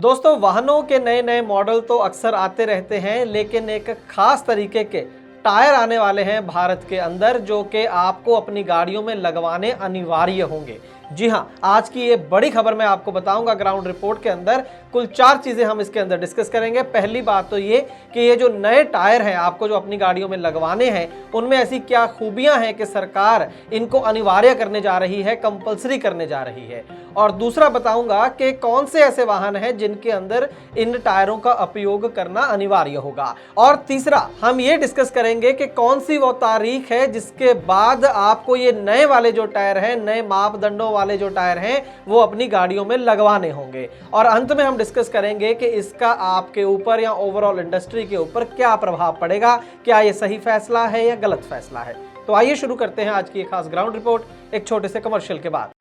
दोस्तों, वाहनों के नए नए मॉडल तो अक्सर आते रहते हैं, लेकिन एक खास तरीके के टायर आने वाले हैं भारत के अंदर, जो कि आपको अपनी गाड़ियों में लगवाने अनिवार्य होंगे। जी हां, आज की ये बड़ी खबर मैं आपको बताऊंगा ग्राउंड रिपोर्ट के अंदर। कुल 4 चीजें हम इसके अंदर डिस्कस करेंगे। पहली बात तो ये कि ये जो नए टायर हैं आपको जो अपनी गाड़ियों में लगवाने हैं, उनमें ऐसी क्या खूबियां हैं कि सरकार इनको अनिवार्य करने जा रही है, कंपलसरी करने जा रही है। और दूसरा बताऊंगा कि कौन से ऐसे वाहन हैं जिनके अंदर इन टायरों का उपयोग करना अनिवार्य होगा। और तीसरा हम ये डिस्कस करेंगे कि कौन सी वो तारीख है जिसके बाद आपको ये नए वाले जो टायर हैं, नए मापदंडों वाले जो टायर हैं, वो अपनी गाड़ियों में लगवाने होंगे। और अंत में हम डिस्कस करेंगे कि इसका आपके ऊपर या ओवरऑल इंडस्ट्री के ऊपर क्या प्रभाव पड़ेगा, क्या ये सही फैसला है या गलत फैसला है। तो आइए शुरू करते हैं आज की खास ग्राउंड रिपोर्ट एक छोटे से कमर्शियल के बाद।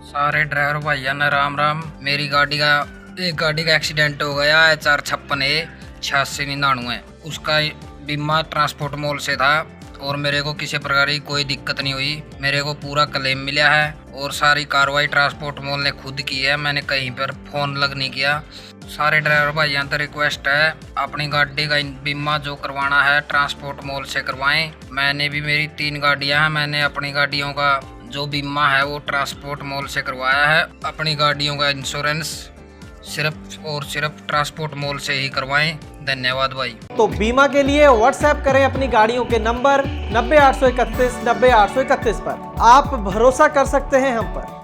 सारे ड्राइवर भैया न राम राम। मेरी एक गाड़ी का एक्सीडेंट हो गया है, 456 8699 उसका बीमा ट्रांसपोर्ट मॉल से था और मेरे को किसी प्रकार की कोई दिक्कत नहीं हुई। मेरे को पूरा क्लेम मिला है और सारी कार्रवाई ट्रांसपोर्ट मॉल ने खुद की है, मैंने कहीं पर फोन लग नहीं किया। सारे ड्राइवर भाइयों से रिक्वेस्ट है, अपनी गाड़ी का बीमा जो करवाना है ट्रांसपोर्ट मॉल से करवाएं। मैंने भी, मेरी 3 गाड़ियां हैं, मैंने अपनी गाड़ियों का जो बीमा है वो ट्रांसपोर्ट मॉल से करवाया है। अपनी गाड़ियों का इंश्योरेंस सिर्फ और सिर्फ ट्रांसपोर्ट मॉल से ही करवाएं। धन्यवाद भाई। तो बीमा के लिए व्हाट्सएप करें अपनी गाड़ियों के नंबर 90 831 90 831 पर। आप भरोसा कर सकते हैं हम पर।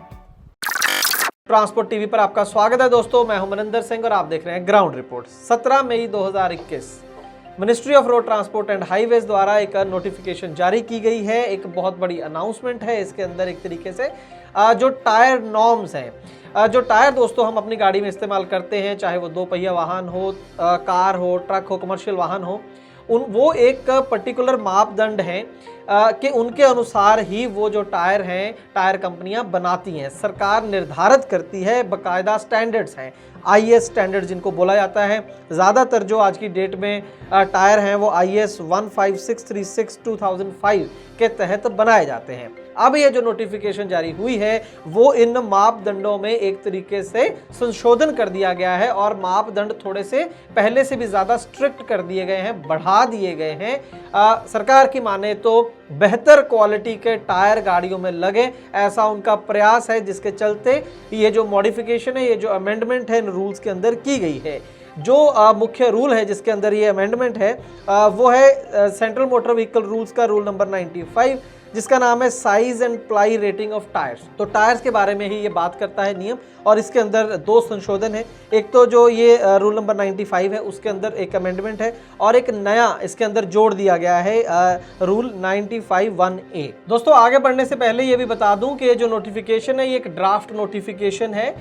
ट्रांसपोर्ट टीवी पर आपका स्वागत है दोस्तों, मैं हूं मनिंदर सिंह और आप देख रहे हैं ग्राउंड रिपोर्ट। 17 मई 2021 ministry of road transport and highways द्वारा एक नोटिफिकेशन जारी की गई है। एक बहुत बड़ी अनाउंसमेंट है। इसके अंदर एक तरीके से जो टायर नॉर्म्स हैं, जो टायर दोस्तों हम अपनी गाड़ी में इस्तेमाल करते हैं, चाहे वो 2 पहिया वाहन हो, कार हो, ट्रक हो, कमर्शियल वाहन हो, वो एक पर्टिकुलर मापदंड हैं कि उनके अनुसार ही वो जो टायर हैं, टायर कंपनियां बनाती हैं। सरकार निर्धारित करती है, बाकायदा स्टैंडर्ड्स हैं, IS स्टैंडर्ड जिनको बोला जाता है। ज़्यादातर जो आज की डेट में टायर हैं वो IS 15636 2005 के तहत बनाए जाते हैं। अब ये जो नोटिफिकेशन जारी हुई है वो इन मापदंडों में एक तरीके से संशोधन कर दिया गया है और मापदंड थोड़े से पहले से भी ज़्यादा स्ट्रिक्ट कर दिए गए हैं, बढ़ा दिए गए हैं। सरकार की माने तो बेहतर क्वालिटी के टायर गाड़ियों में लगे, ऐसा उनका प्रयास है, जिसके चलते ये जो मॉडिफिकेशन है, ये जो अमेंडमेंट है इन रूल्स के अंदर की गई है। जो मुख्य रूल है जिसके अंदर ये अमेंडमेंट है वो है सेंट्रल मोटर व्हीकल रूल्स का रूल नंबर 95, जिसका नाम है size and ply rating of tyres. तो टायर्स के बारे में ही ये बात करता है नियम, और इसके अंदर 2 संशोधन है। एक तो जो ये रूल नंबर 95 है उसके अंदर एक अमेंडमेंट है, और एक नया इसके अंदर जोड़ दिया गया है रूल 95(1)(a)। दोस्तों, आगे बढ़ने से पहले ये भी बता दूं कि ये जो नोटिफिकेशन है ये एक ड्राफ्ट नोटिफिकेशन है।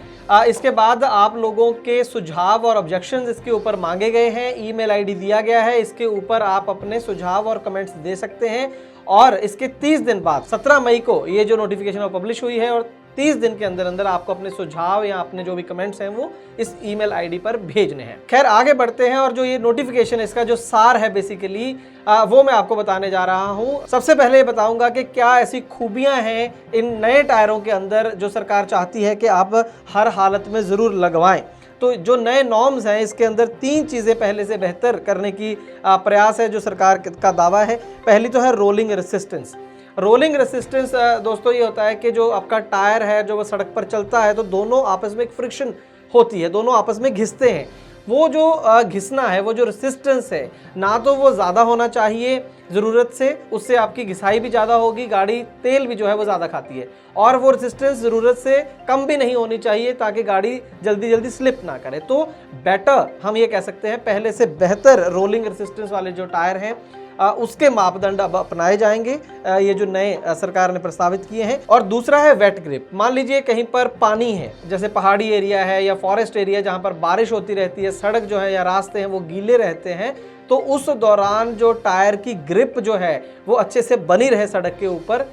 इसके बाद आप लोगों के सुझाव और ऑब्जेक्शंस इसके ऊपर मांगे गए हैं। ईमेल ID दिया गया है, इसके ऊपर आप अपने सुझाव और कमेंट्स दे सकते हैं। और इसके 30 दिन बाद 17 मई को ये जो नोटिफिकेशन पब्लिश हुई है, और 30 दिन के अंदर अंदर आपको अपने सुझाव या अपने जो भी कमेंट्स हैं वो इस ईमेल ID पर भेजने हैं। खैर, आगे बढ़ते हैं और जो ये नोटिफिकेशन है इसका जो सार है बेसिकली वो मैं आपको बताने जा रहा हूं। सबसे पहले बताऊंगा कि क्या ऐसी खूबियां हैं इन नए टायरों के अंदर जो सरकार चाहती है कि आप हर हालत में ज़रूर लगवाएं। तो जो नए नॉर्म्स हैं इसके अंदर 3 चीज़ें पहले से बेहतर करने की प्रयास है जो सरकार का दावा है। पहली तो है रोलिंग रेसिस्टेंस। रोलिंग रेसिस्टेंस दोस्तों ये होता है कि जो आपका टायर है जो वो सड़क पर चलता है तो दोनों आपस में एक फ्रिक्शन होती है, दोनों आपस में घिसते हैं। वो जो घिसना है, वो जो रेसिस्टेंस है, ना तो वो ज़्यादा होना चाहिए ज़रूरत से, उससे आपकी घिसाई भी ज़्यादा होगी, गाड़ी तेल भी जो है वो ज़्यादा खाती है। और वो रेसिस्टेंस ज़रूरत से कम भी नहीं होनी चाहिए ताकि गाड़ी जल्दी जल्दी स्लिप ना करे। तो बेटर हम ये कह सकते हैं, पहले से बेहतर रोलिंग रेसिस्टेंस वाले जो टायर हैं उसके मापदंड अब अपनाए जाएंगे, ये जो नए सरकार ने प्रस्तावित किए हैं। और दूसरा है वेट ग्रिप। मान लीजिए कहीं पर पानी है, जैसे पहाड़ी एरिया है या फॉरेस्ट एरिया जहाँ पर बारिश होती रहती है, सड़क जो है या रास्ते हैं वो गीले रहते हैं, तो उस दौरान जो टायर की ग्रिप जो है वो अच्छे से बनी रहे सड़क के ऊपर,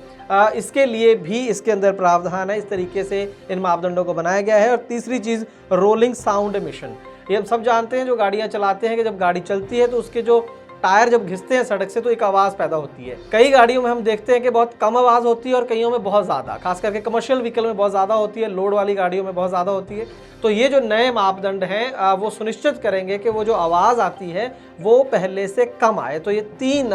इसके लिए भी इसके अंदर प्रावधान है। इस तरीके से इन मापदंडों को बनाया गया है। और तीसरी चीज़ रोलिंग साउंड एमिशन। ये हम सब जानते हैं जो गाड़ियाँ चलाते हैं कि जब गाड़ी चलती है तो उसके जो टायर जब घिसते हैं सड़क से तो एक आवाज़ पैदा होती है। कई गाड़ियों में हम देखते हैं कि बहुत कम आवाज़ होती है और कईयों में बहुत ज़्यादा, खास करके कमर्शियल व्हीकल में बहुत ज़्यादा होती है, लोड वाली गाड़ियों में बहुत ज़्यादा होती है। तो ये जो नए मापदंड हैं वो सुनिश्चित करेंगे कि वो जो आवाज़ आती है वो पहले से कम आए। तो ये 3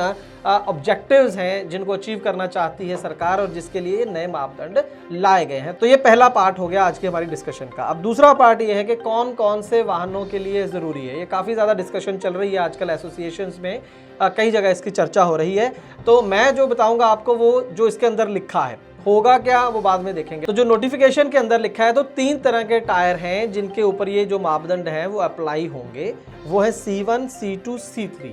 ऑब्जेक्टिव्स हैं जिनको अचीव करना चाहती है सरकार और जिसके लिए नए मापदंड लाए गए हैं। तो ये पहला पार्ट हो गया आज की हमारी डिस्कशन का। अब दूसरा पार्ट ये है कि कौन कौन से वाहनों के लिए ज़रूरी है। ये काफ़ी ज़्यादा डिस्कशन चल रही है आजकल एसोसिएशंस में, कई जगह इसकी चर्चा हो रही है। तो मैं जो बताऊंगा आपको वो जो इसके अंदर लिखा है, होगा क्या वो बाद में देखेंगे। तो जो नोटिफिकेशन के अंदर लिखा है तो 3 तरह के टायर हैं जिनके ऊपर ये जो मापदंड हैं वो अप्लाई होंगे। वो है C1, C2, C3।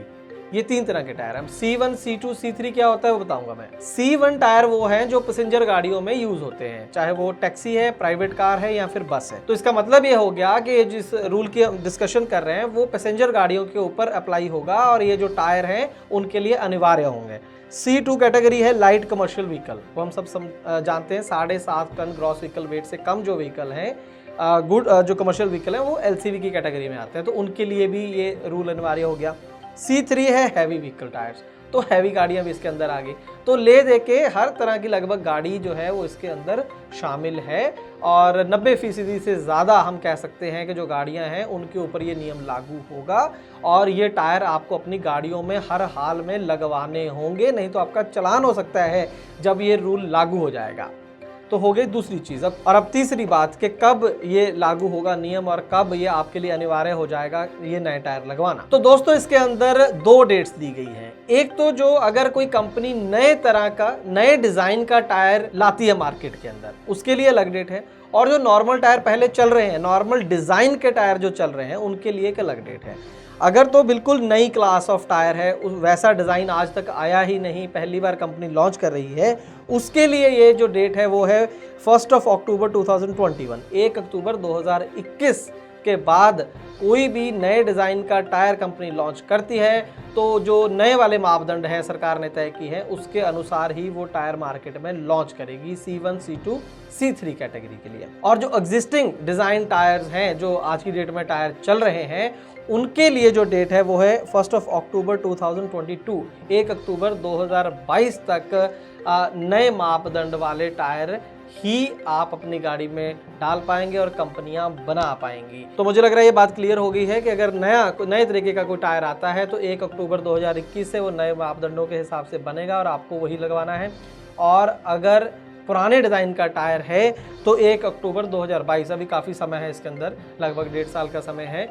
ये 3 तरह के टायर हैं। C1, C2, C3 क्या होता है वो बताऊंगा मैं। C1 टायर वो हैं जो पैसेंजर गाड़ियों में यूज होते हैं, चाहे वो टैक्सी है, प्राइवेट कार है या फिर बस है। तो इसका मतलब ये हो गया कि जिस रूल की हम डिस्कशन कर रहे हैं वो पैसेंजर गाड़ियों के ऊपर अप्लाई होगा और ये जो टायर हैं उनके लिए अनिवार्य होंगे। C2 कैटेगरी है लाइट कमर्शियल व्हीकल, वो हम सब जानते हैं 7.5 टन ग्रॉस व्हीकल वेट से कम जो व्हीकल हैं, गुड जो कमर्शियल व्हीकल है वो LCV की कैटेगरी में आते हैं, तो उनके लिए भी ये रूल अनिवार्य हो गया। C3 है हैवी व्हीकल टायर्स, तो हैवी गाड़ियां भी इसके अंदर आ गई। तो ले दे के हर तरह की लगभग गाड़ी जो है वो इसके अंदर शामिल है और 90% से ज़्यादा हम कह सकते हैं कि जो गाड़ियां हैं उनके ऊपर ये नियम लागू होगा और ये टायर आपको अपनी गाड़ियों में हर हाल में लगवाने होंगे, नहीं तो आपका चालान हो सकता है जब ये रूल लागू हो जाएगा। तो हो गई दूसरी चीज़। अब तीसरी बात कि कब ये लागू होगा नियम और कब ये आपके लिए अनिवार्य हो जाएगा ये नए टायर लगवाना। तो दोस्तों इसके अंदर 2 डेट्स दी गई हैं। एक तो जो अगर कोई कंपनी नए तरह का नए डिज़ाइन का टायर लाती है मार्केट के अंदर उसके लिए अलग डेट है, और जो नॉर्मल टायर पहले चल रहे हैं, नॉर्मल डिज़ाइन के टायर जो चल रहे हैं उनके लिए एक अलग डेट है। अगर तो बिल्कुल नई क्लास ऑफ टायर है, वैसा डिज़ाइन आज तक आया ही नहीं, पहली बार कंपनी लॉन्च कर रही है, उसके लिए ये जो डेट है वो है 1 अक्टूबर 2021। 1 अक्टूबर 2021 के बाद कोई भी नए डिज़ाइन का टायर कंपनी लॉन्च करती है तो जो नए वाले मापदंड हैं सरकार ने तय की है उसके अनुसार ही वो टायर मार्केट में लॉन्च करेगी C1, C2, C3 कैटेगरी के लिए। और जो एग्जिस्टिंग डिज़ाइन टायर्स हैं जो आज की डेट में टायर चल रहे हैं उनके लिए जो डेट है वो है 1 अक्टूबर 2022। 1 अक्टूबर 2022 तक नए मापदंड वाले टायर ही आप अपनी गाड़ी में डाल पाएंगे और कंपनियां बना पाएंगी। तो मुझे लग रहा है ये बात क्लियर हो गई है कि अगर नए तरीके का कोई टायर आता है तो 1 अक्टूबर 2021 से वो नए मापदंडों के हिसाब से बनेगा और आपको वही लगवाना है, और अगर पुराने डिज़ाइन का टायर है तो 1 अक्टूबर 2022, अभी काफ़ी समय है इसके अंदर, लगभग 1.5 साल का समय है,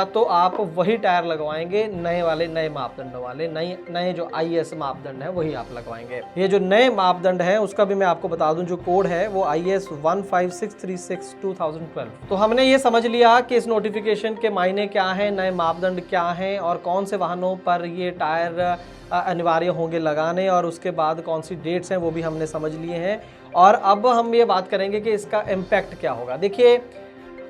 तो आप वही टायर लगवाएंगे नए वाले, नए मापदंडों वाले, नए जो IS मापदंड है वही आप लगवाएंगे। ये जो नए मापदंड है उसका भी मैं आपको बता दूं, जो कोड है वो IS 15636/2012। तो हमने ये समझ लिया कि इस नोटिफिकेशन के मायने क्या हैं, नए मापदंड क्या हैं और कौन से वाहनों पर ये टायर अनिवार्य होंगे लगाने, और उसके बाद कौन सी डेट्स हैं वो भी हमने समझ लिए हैं। और अब हम ये बात करेंगे कि इसका इम्पैक्ट क्या होगा। देखिए,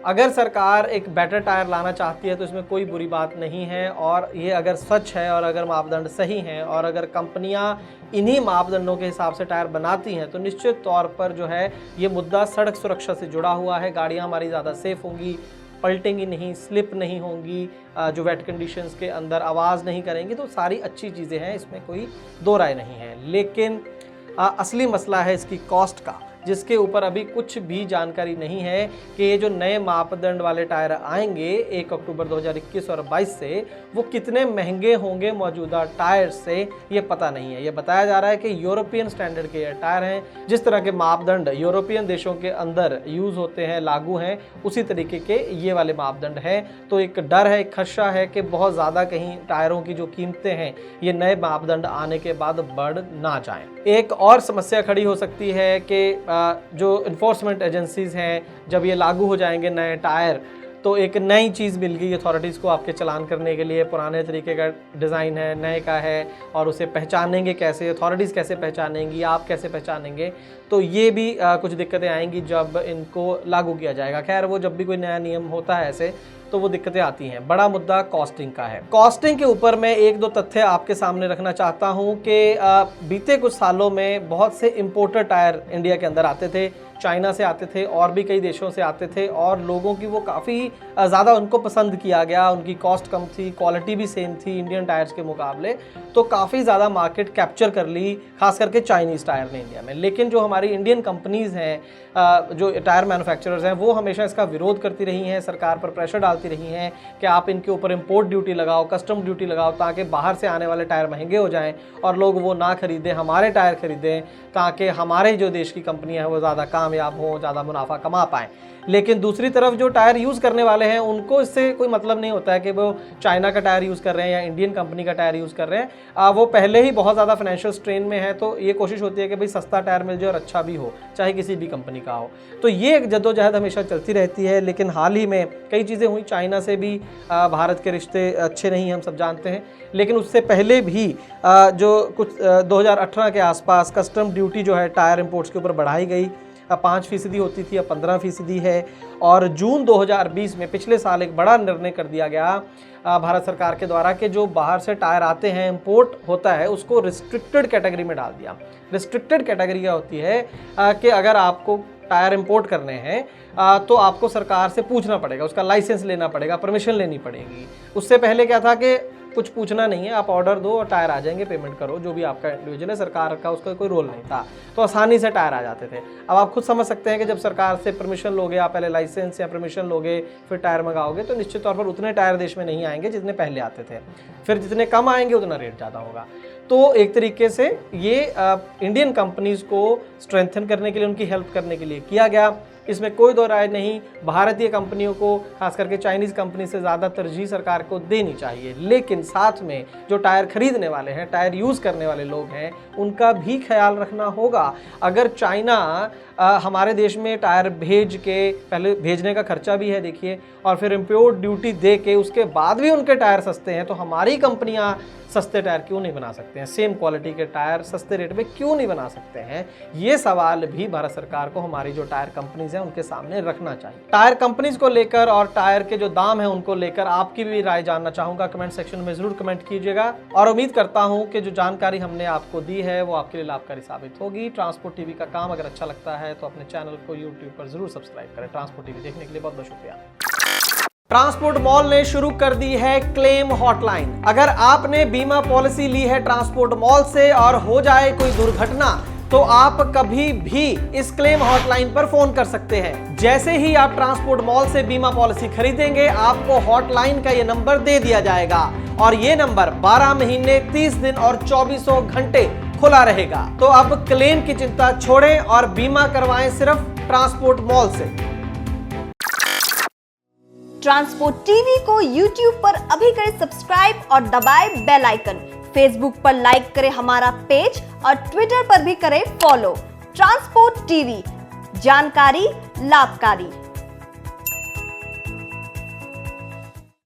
अगर सरकार एक बेटर टायर लाना चाहती है तो इसमें कोई बुरी बात नहीं है, और ये अगर सच है और अगर मापदंड सही हैं और अगर कंपनियां इन्हीं मापदंडों के हिसाब से टायर बनाती हैं तो निश्चित तौर पर जो है ये मुद्दा सड़क सुरक्षा से जुड़ा हुआ है। गाड़ियाँ हमारी ज़्यादा सेफ होंगी, पलटेंगी नहीं, स्लिप नहीं होंगी, जो वेट कंडीशंस के अंदर आवाज़ नहीं करेंगी, तो सारी अच्छी चीज़ें हैं, इसमें कोई दो राय नहीं है। लेकिन असली मसला है इसकी कॉस्ट का, जिसके ऊपर अभी कुछ भी जानकारी नहीं है कि ये जो नए मापदंड वाले टायर आएंगे 1 अक्टूबर 2021 और 22 से, वो कितने महंगे होंगे मौजूदा टायर से, ये पता नहीं है। ये बताया जा रहा है कि यूरोपियन स्टैंडर्ड के ये टायर हैं, जिस तरह के मापदंड यूरोपियन देशों के अंदर यूज़ होते हैं, लागू हैं, उसी तरीके के ये वाले मापदंड हैं। तो एक डर है, एक खदशा है कि बहुत ज़्यादा कहीं टायरों की जो कीमतें हैं ये नए मापदंड आने के बाद बढ़ ना जाएँ। एक और समस्या खड़ी हो सकती है कि जो इन्फोर्समेंट एजेंसीज़ हैं, जब ये लागू हो जाएंगे नए टायर, तो एक नई चीज़ मिल गई अथॉरिटीज़ को आपके चलान करने के लिए। पुराने तरीके का डिज़ाइन है, नए का है, और उसे पहचानेंगे कैसे, अथॉरिटीज़ कैसे पहचानेंगी, आप कैसे पहचानेंगे, तो ये भी कुछ दिक्कतें आएंगी जब इनको लागू किया जाएगा। खैर, वो जब भी कोई नया नियम होता है ऐसे तो वो दिक्कतें आती हैं। बड़ा मुद्दा कॉस्टिंग का है। कॉस्टिंग के ऊपर मैं 1-2 तथ्य आपके सामने रखना चाहता हूं कि बीते कुछ सालों में बहुत से इम्पोर्टेड टायर इंडिया के अंदर आते थे, चाइना से आते थे और भी कई देशों से आते थे, और लोगों की वो काफ़ी ज़्यादा उनको पसंद किया गया। उनकी कॉस्ट कम थी, क्वालिटी भी सेम थी इंडियन टायर्स के मुकाबले, तो काफ़ी ज़्यादा मार्केट कैप्चर कर ली खास करके चाइनीज़ टायर ने इंडिया में। लेकिन जो हमारी इंडियन कंपनीज़ हैं, जो टायर मैन्युफैक्चरर्स हैं, वो हमेशा इसका विरोध करती रही हैं, सरकार पर प्रेशर डालती रही हैं कि आप इनके ऊपर इंपोर्ट ड्यूटी लगाओ, कस्टम ड्यूटी लगाओ, ताकि बाहर से आने वाले टायर महंगे हो जाएं और लोग वो ना खरीदें, हमारे टायर खरीदें, ताकि हमारे जो देश की कंपनियां हैं वो ज़्यादा कामयाब हों, ज़्यादा मुनाफा कमा पाएँ। लेकिन दूसरी तरफ जो टायर यूज़ करने वाले हैं उनको इससे कोई मतलब नहीं होता है कि वो चाइना का टायर यूज़ कर रहे हैं या इंडियन कंपनी का टायर यूज़ कर रहे हैं। वो पहले ही बहुत ज़्यादा फाइनेंशियल स्ट्रेन में है, तो ये कोशिश होती है कि भाई सस्ता टायर मिल जाए और अच्छा भी हो, चाहे किसी भी कंपनी का हो। तो ये जद्दोजहद हमेशा चलती रहती है। लेकिन हाल ही में कई चीज़ें हुई, चाइना से भी भारत के रिश्ते अच्छे नहीं, हम सब जानते हैं। लेकिन उससे पहले भी जो कुछ 2018 के आसपास कस्टम ड्यूटी जो है टायर इंपोर्ट्स के ऊपर बढ़ाई गई। 5% होती थी, अब 15% है। और जून 2020 में पिछले साल एक बड़ा निर्णय कर दिया गया भारत सरकार के द्वारा कि जो बाहर से टायर आते हैं, इंपोर्ट होता है, उसको रिस्ट्रिक्टेड कैटेगरी में डाल दिया। रिस्ट्रिक्टेड कैटेगरी क्या होती है कि अगर आपको टायर इंपोर्ट करने हैं तो आपको सरकार से पूछना पड़ेगा, उसका लाइसेंस लेना पड़ेगा, परमिशन लेनी पड़ेगी। उससे पहले क्या था कि कुछ पूछना नहीं है, आप ऑर्डर दो और टायर आ जाएंगे, पेमेंट करो, जो भी आपका इंडिविजुअल है, सरकार का उसका कोई रोल नहीं था, तो आसानी से टायर आ जाते थे। अब आप खुद समझ सकते हैं कि जब सरकार से परमिशन लोगे, आप पहले लाइसेंस या परमिशन लोगे फिर टायर मंगाओगे, तो निश्चित तौर पर उतने टायर देश में नहीं आएंगे जितने पहले आते थे। फिर जितने कम आएंगे उतना रेट ज़्यादा होगा। तो एक तरीके से ये इंडियन कंपनीज़ को स्ट्रेंथन करने के लिए, उनकी हेल्प करने के लिए किया गया, इसमें कोई दो राय नहीं। भारतीय कंपनियों को खास करके चाइनीज़ कंपनी से ज़्यादा तरजीह सरकार को देनी चाहिए। लेकिन साथ में जो टायर खरीदने वाले हैं, टायर यूज़ करने वाले लोग हैं, उनका भी ख्याल रखना होगा। अगर चाइना हमारे देश में टायर भेज के, पहले भेजने का खर्चा भी है देखिए, और फिर इम्पोर्ट ड्यूटी दे के उसके बाद भी उनके टायर सस्ते हैं, तो हमारी कंपनियाँ सस्ते टायर क्यों नहीं बना सकते हैं? सेम क्वालिटी के टायर सस्ते रेट में क्यों नहीं बना सकते हैं? ये सवाल भी भारत सरकार को हमारी जो टायर कंपनीज हैं उनके सामने रखना चाहिए। टायर कंपनीज को लेकर और टायर के जो दाम है उनको लेकर आपकी भी राय जानना चाहूंगा, कमेंट सेक्शन में जरूर कमेंट कीजिएगा। और उम्मीद करता हूं कि जो जानकारी हमने आपको दी है वो आपके लिए लाभकारी साबित होगी। ट्रांसपोर्ट टीवी का काम अगर अच्छा लगता है तो अपने चैनल को यूट्यूब पर जरूर सब्सक्राइब करें। ट्रांसपोर्ट टीवी देखने के लिए बहुत बहुत शुक्रिया। ट्रांसपोर्ट मॉल ने शुरू कर दी है क्लेम हॉटलाइन। अगर आपने बीमा पॉलिसी ली है ट्रांसपोर्ट मॉल से और हो जाए कोई दुर्घटना, तो आप कभी भी इस क्लेम हॉटलाइन पर फोन कर सकते हैं। जैसे ही आप ट्रांसपोर्ट मॉल से बीमा पॉलिसी खरीदेंगे, आपको हॉटलाइन का ये नंबर दे दिया जाएगा और ये नंबर 12 महीने 30 दिन और 24 घंटे खुला रहेगा। तो अब क्लेम की चिंता छोड़ें और बीमा करवाएं सिर्फ ट्रांसपोर्ट मॉल से। ट्रांसपोर्ट टीवी को YouTube पर अभी करें सब्सक्राइब और दबाएं बेल आइकन। फेसबुक पर लाइक करें हमारा पेज और ट्विटर पर भी करें फॉलो। ट्रांसपोर्ट टीवी, जानकारी लाभकारी।